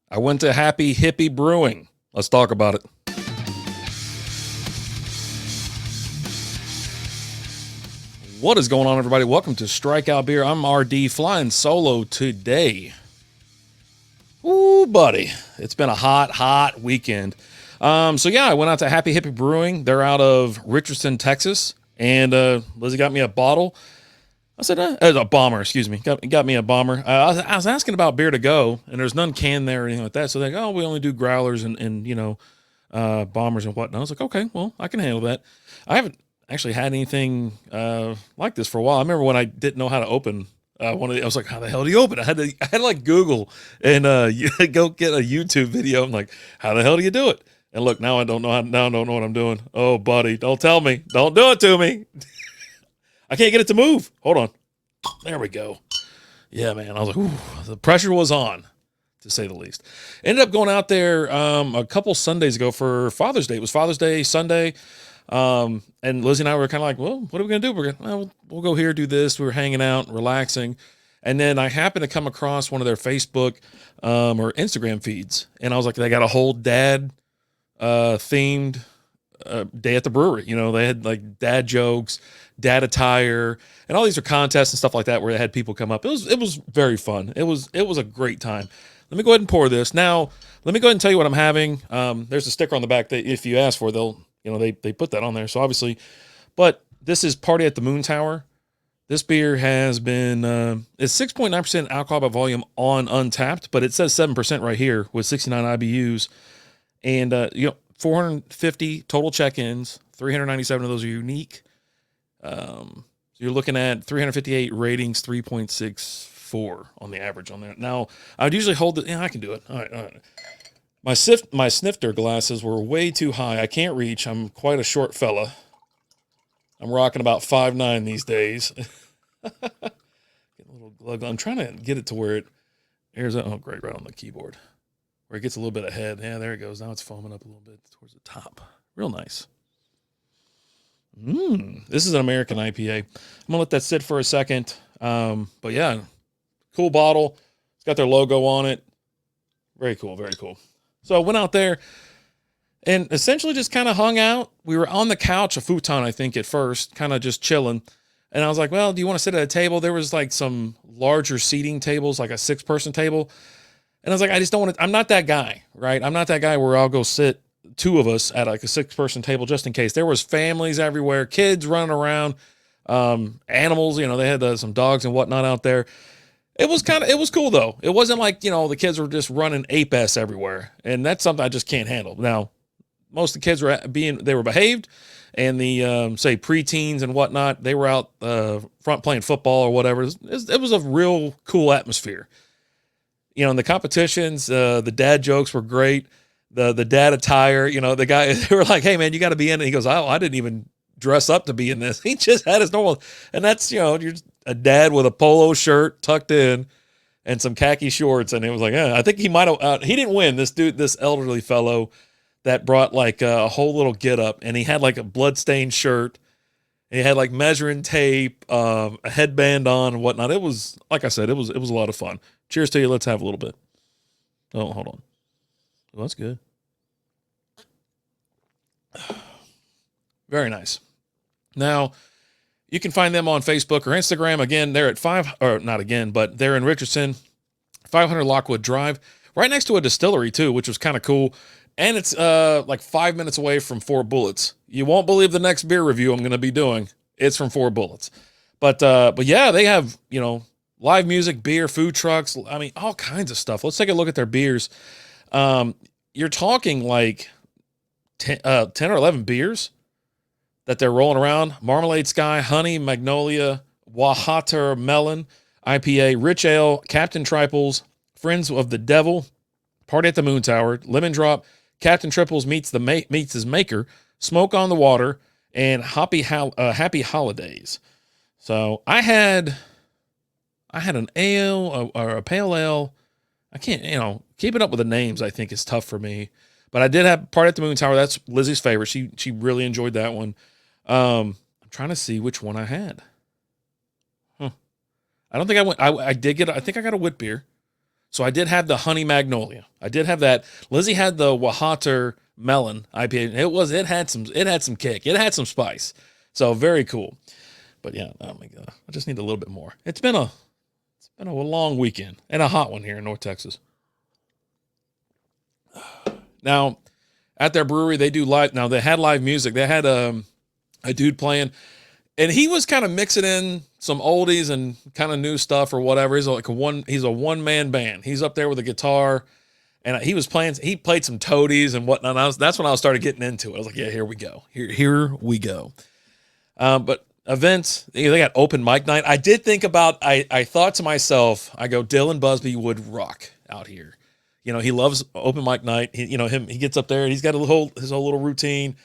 I went to Happy Hippie Brewing. Let's talk about it. What is going on, everybody? Welcome to Strikeout Beer. I'm RD, flying solo today. Ooh, buddy. It's been a hot weekend. I went out to Happy Hippie Brewing. They're out of Richardson, Texas. And Lizzie got me a bottle. I said, a bomber, excuse me. Got me a bomber. I was asking about beer to go, and there's none canned there or anything like that. So they're like, we only do growlers and bombers and whatnot. I was like, okay, well, I can handle that. I haven't actually had anything like this for a while. I remember when I didn't know how to open one of the, I was like, how the hell do you open it? I had to like Google and go get a YouTube video. I'm like, how the hell do you do it? And look, now I don't know what I'm doing. Oh, buddy, don't tell me. Don't do it to me. I can't get it to move. Hold on. There we go. Yeah, man. I was like, ooh, the pressure was on, to say the least. Ended up going out there a couple Sundays ago for Father's Day. It was Father's Day Sunday. And Lizzie and I were kind of like, well, what are we going to do? We'll go here, do this. We were hanging out, relaxing. And then I happened to come across one of their Facebook or Instagram feeds. And I was like, they got a whole dad themed day at the brewery. You know, they had like dad jokes, dad attire, and all these are contests and stuff like that where they had people come up. It was very fun. It was a great time. Let me go ahead and pour this. Now, let me go ahead and tell you what I'm having. There's a sticker on the back that if you ask for, they put that on there. So obviously, but this is Party at the Moon Tower. This beer has been, it's 6.9% alcohol by volume on Untapped, but it says 7% right here with 69 IBUs. And, 450 total check-ins, 397 of those are unique. So you're looking at 358 ratings, 3.64 on the average on there. Now, I would usually hold it. Yeah, I can do it. All right. My snifter glasses were way too high. I can't reach. I'm quite a short fella. I'm rocking about 5'9" these days. Get a little glug. I'm trying to get it to where it airs out. Oh, great, right on the keyboard. Where it gets a little bit ahead. Yeah, there it goes. Now it's foaming up a little bit towards the top. Real nice. This is an American IPA. I'm going to let that sit for a second. But yeah, cool bottle. It's got their logo on it. Very cool, very cool. So I went out there and essentially just kind of hung out. We were on the couch, a futon, I think, at first, kind of just chilling. And I was like, well, do you want to sit at a table? There was like some larger seating tables, like a 6-person table. And I was like, I just don't want to, I'm not that guy, right? I'm not that guy where I'll go sit 2 of us at like a 6-person table just in case. There was families everywhere, kids running around, animals, they had some dogs and whatnot out there. It was cool though. It wasn't like, the kids were just running ape-ass everywhere. And that's something I just can't handle. Now, most of the kids they were behaved, and the, say preteens and whatnot, they were out front playing football or whatever. It was a real cool atmosphere. In the competitions, the dad jokes were great. The dad attire, the guy, they were like, hey man, you got to be in it. He goes, oh, I didn't even dress up to be in this. He just had his normal, and that's, you're just a dad with a polo shirt tucked in and some khaki shorts. And it was like, I think he might've, he didn't win. This elderly fellow that brought like a whole little get up, and he had like a bloodstained shirt. He had like measuring tape, a headband on and whatnot. It was, like I said, it was a lot of fun. Cheers to you. Let's have a little bit. Oh, hold on. Well, that's good. Very nice. Now, you can find them on Facebook or Instagram. Again, they're at they're in Richardson, 500 Lockwood Drive, right next to a distillery too, which was kind of cool. And it's like 5 minutes away from 4 Bullets. You won't believe the next beer review I'm going to be doing. It's from 4 Bullets. But yeah, they have, live music, beer, food trucks. I mean, all kinds of stuff. Let's take a look at their beers. You're talking like 10 or 11 beers that they're rolling around. Marmalade Sky, Honey, Magnolia, Wahater Melon, IPA, Rich Ale, Captain Triples, Friends of the Devil, Party at the Moon Tower, Lemon Drop, Captain Triples meets his maker, Smoke on the Water, and Happy Holidays. So I had an ale or a pale ale. I can't, keeping up with the names, I think is tough for me. But I did have Party at the Moon Tower. That's Lizzie's favorite. She really enjoyed that one. I'm trying to see which one I had. I don't think I went. I think I got a wit beer. So I did have the honey magnolia. I did have that. Lizzie had the Wahater melon IPA. It had some kick. It had some spice. So very cool. But yeah, oh my God, I just need a little bit more. It's been a long weekend and a hot one here in North Texas. Now, at their brewery, they do live. Now they had live music. They had a dude playing, and he was kind of mixing in some oldies and kind of new stuff or whatever. He's a one-man band. He's up there with a guitar, and he played some toadies and whatnot. That's when I started getting into it. I was like, yeah, here we go. Here we go. But events, they got open mic night. I did think about, I thought to myself, I go, Dylan Busby would rock out here. He loves open mic night. He gets up there and he's got his whole little routine.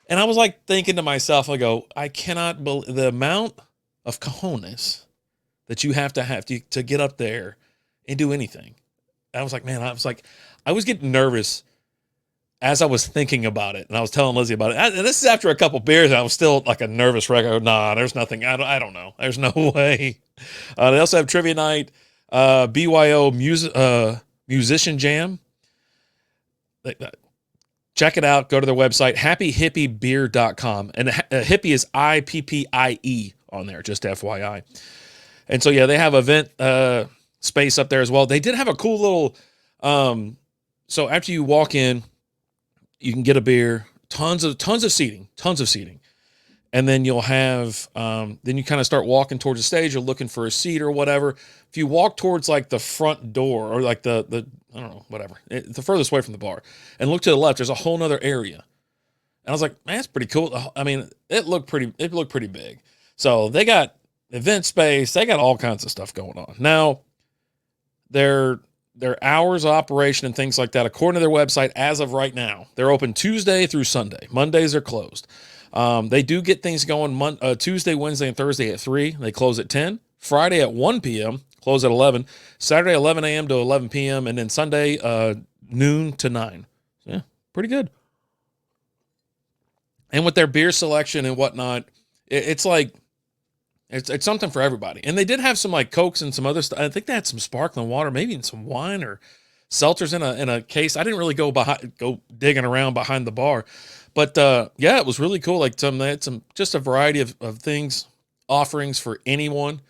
And I was like thinking to myself, I go, I cannot believe the amount of cojones that you have to get up there and do anything. I was like, man, I was getting nervous as I was thinking about it. And I was telling Lizzie about it. And this is after a couple beers. And I was still like a nervous wreck. I go, nah, there's nothing. I don't know. There's no way. They also have trivia night, BYO musician jam. Check it out. Go to their website, happyhippiebeer.com. And hippie is IPPIE on there, just FYI. And so, yeah, they have event space up there as well. They did have a cool little, so after you walk in, you can get a beer, tons of seating. And then you'll have, then you kind of start walking towards the stage. You're looking for a seat or whatever. If you walk towards like the front door or like the I don't know, whatever, the furthest away from the bar and look to the left, there's a whole nother area. And I was like, man, that's pretty cool. I mean, it looked pretty big. So they got event space. They got all kinds of stuff going on. Now, their hours of operation and things like that, according to their website, as of right now, they're open Tuesday through Sunday. Mondays are closed. They do get things going Tuesday, Wednesday, and Thursday at 3. They close at 10. Friday at 1 p.m., close at 11. Saturday, 11 a.m. to 11 p.m. And then Sunday, noon to 9. So, yeah, pretty good. And with their beer selection and whatnot, it's like, it's something for everybody. And they did have some like Cokes and some other stuff. I think they had some sparkling water, maybe in some wine or seltzers in a case. I didn't really go digging around behind the bar. But yeah, it was really cool. Like they had just a variety of things, offerings for anyone.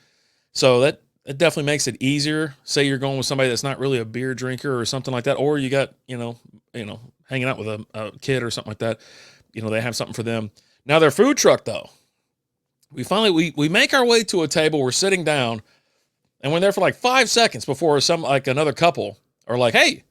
So that it definitely makes it easier. Say you're going with somebody that's not really a beer drinker or something like that, or you got, hanging out with a kid or something like that. They have something for them. Now their food truck though, we make our way to a table. We're sitting down and we're there for like 5 seconds before another couple are like, hey,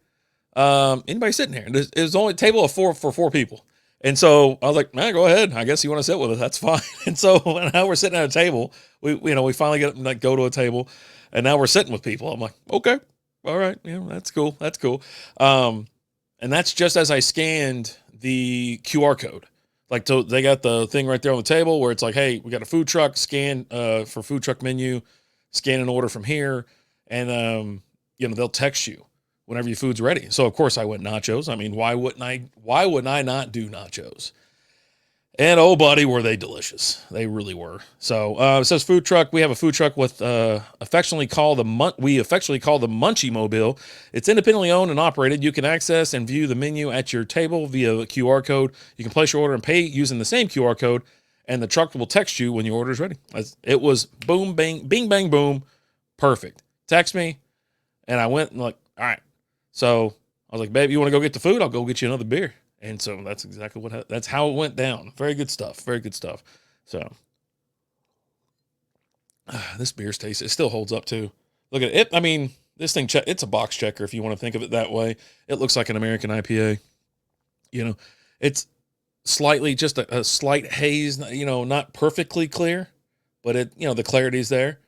anybody sitting here? And it was only a table of for 4 people. And so I was like, man, go ahead. I guess you want to sit with us. That's fine. And so now we're sitting at a table. We finally go to a table and now we're sitting with people. I'm like, okay, all right. That's cool. That's cool. And that's just as I scanned the QR code. Like, so they got the thing right there on the table where it's like, hey, we got a food truck, scan for food truck menu, scan an order from here. And, they'll text you whenever your food's ready. So of course I went nachos. I mean, why wouldn't I not do nachos? And oh buddy, were they delicious. They really were. So it says food truck. We have a food truck with affectionately called the Munchie Mobile. It's independently owned and operated. You can access and view the menu at your table via the QR code. You can place your order and pay using the same QR code, and the truck will text you when your order is ready. It was boom, bang, bing, bang, boom. Perfect. Text me. And I went and like, all right. So I was like, babe, you want to go get the food? I'll go get you another beer. And so that's exactly that's how it went down. Very good stuff. Very good stuff. So this beer's taste, it still holds up too. Look at it. I mean, this thing, it's a box checker if you want to think of it that way. It looks like an American IPA. It's slightly, just a slight haze, not perfectly clear, but the clarity's there.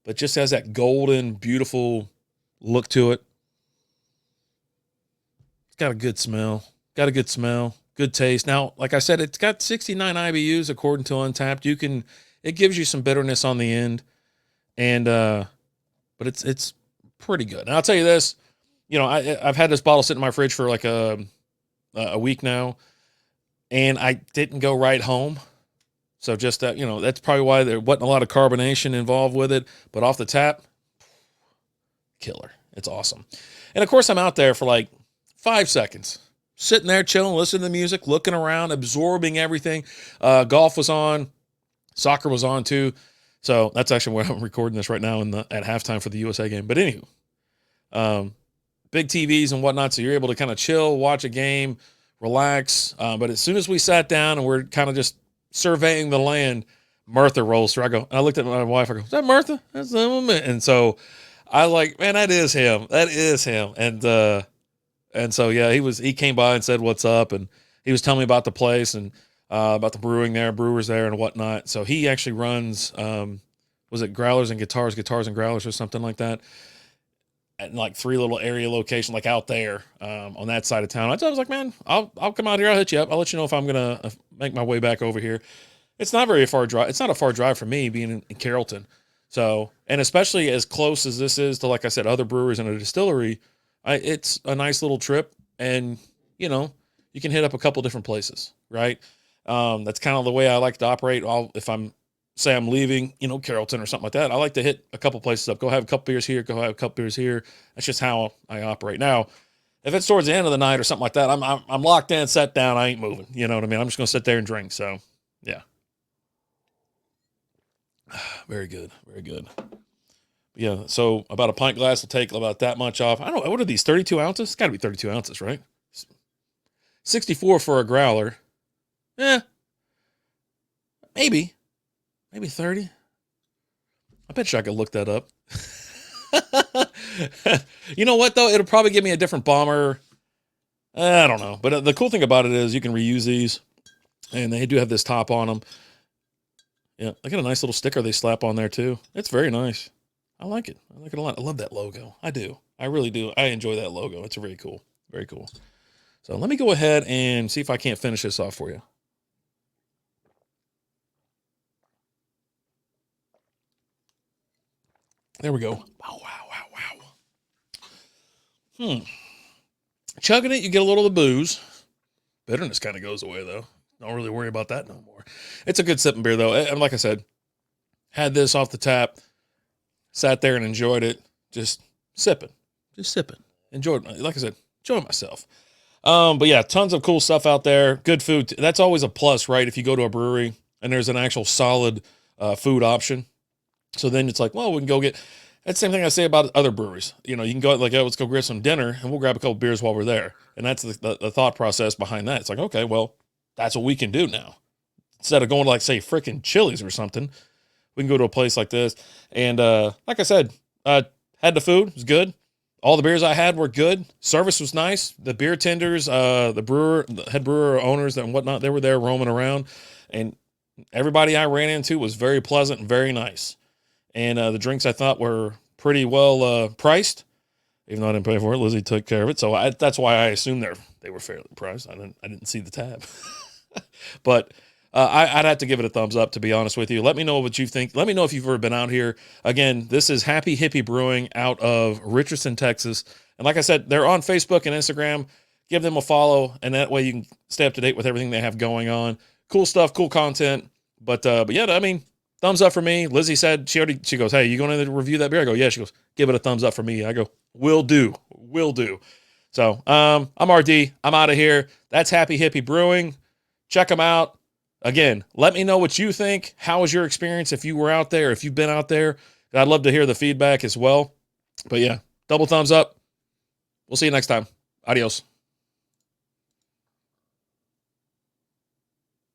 But just has that golden, beautiful look to it. It's got a good smell. Good taste. Now, like I said, it's got 69 IBUs according to Untappd. It gives you some bitterness on the end, and but it's pretty good. And I'll tell you this, I've had this bottle sit in my fridge for like a week now, and I didn't go right home. So just that, that's probably why there wasn't a lot of carbonation involved with it. But off the tap, killer. It's awesome. And of course, I'm out there for like 5 seconds, sitting there chilling, listening to the music, looking around, absorbing everything. Golf was on, soccer was on too. So that's actually where I'm recording this right now at halftime for the USA game. But anywho, big TVs and whatnot, so you're able to kind of chill, watch a game, relax. But as soon as we sat down and we're kind of just surveying the land, Martha rolls through. I looked at my wife. I go, "Is that Martha?" That's the woman. And so I like, man, that is him. That is him. And so yeah, he came by and said what's up, and he was telling me about the place and about the brewers there and whatnot. So he actually runs, was it Growlers and Guitars and Growlers or something like that, at like 3 little area locations, like out there on that side of town. I was like, man, I'll come out here. I'll hit you up. I'll let you know if I'm gonna make my way back over here. It's not very far drive. It's not a far drive for me being in Carrollton. So, and especially as close as this is to, like I said, other breweries and a distillery, it's a nice little trip, and you can hit up a couple different places, right? That's kind of the way I like to operate. If I'm leaving, Carrollton or something like that, I like to hit a couple places up, go have a couple beers here, go have a couple beers here. That's just how I operate. Now, if it's towards the end of the night or something like that, I'm locked in, sat down, I ain't moving. You know what I mean? I'm just going to sit there and drink. So, yeah. Very good. Very good. Yeah. So about a pint glass will take about that much off. I don't know. What are these? 32 ounces? It's got to be 32 ounces, right? 64 for a growler. Maybe 30. I bet you I could look that up. You know what though? It'll probably give me a different bomber. I don't know. But the cool thing about it is you can reuse these, and they do have this top on them. Yeah, I got a nice little sticker they slap on there too. It's very nice. I like it. I like it a lot. I love that logo. I do. I really do. I enjoy that logo. It's very cool. Very cool. So let me go ahead and see if I can't finish this off for you. There we go. Wow. Chugging it, you get a little of the booze. Bitterness kind of goes away though. Don't really worry about that no more. It's a good sipping beer though. And like I said, had this off the tap, sat there and enjoyed it. Just sipping. Enjoyed, like I said, enjoying myself. But yeah, tons of cool stuff out there. Good food. That's always a plus, right? If you go to a brewery and there's an actual solid food option. So then it's like, well, we can go get, that's the same thing I say about other breweries. You can go like, oh, let's go grab some dinner and we'll grab a couple beers while we're there. And that's the thought process behind that. It's like, okay, well, that's what we can do now. Instead of going to like, say, freaking Chili's or something, we can go to a place like this. And like I said, had the food. It was good. All the beers I had were good. Service was nice. The beer tenders, the head brewer owners and whatnot, they were there roaming around. And everybody I ran into was very pleasant and very nice. And the drinks I thought were pretty well priced. Even though I didn't pay for it, Lizzie took care of it. So that's why I assumed they were fairly priced. I didn't see the tab. But I'd have to give it a thumbs up, to be honest with you. Let me know what you think. Let me know if you've ever been out here. Again, this is Happy Hippie Brewing out of Richardson, Texas. And like I said, they're on Facebook and Instagram. Give them a follow, and that way you can stay up to date with everything they have going on. Cool stuff, cool content. But yeah, I mean, thumbs up for me. Lizzie said she goes, hey, you going to review that beer? I go, yeah. She goes, give it a thumbs up for me. I go, will do. So I'm RD. I'm out of here. That's Happy Hippie Brewing. Check them out. Again, let me know what you think. How was your experience if you were out there, if you've been out there? I'd love to hear the feedback as well. But yeah, double thumbs up. We'll see you next time. Adios.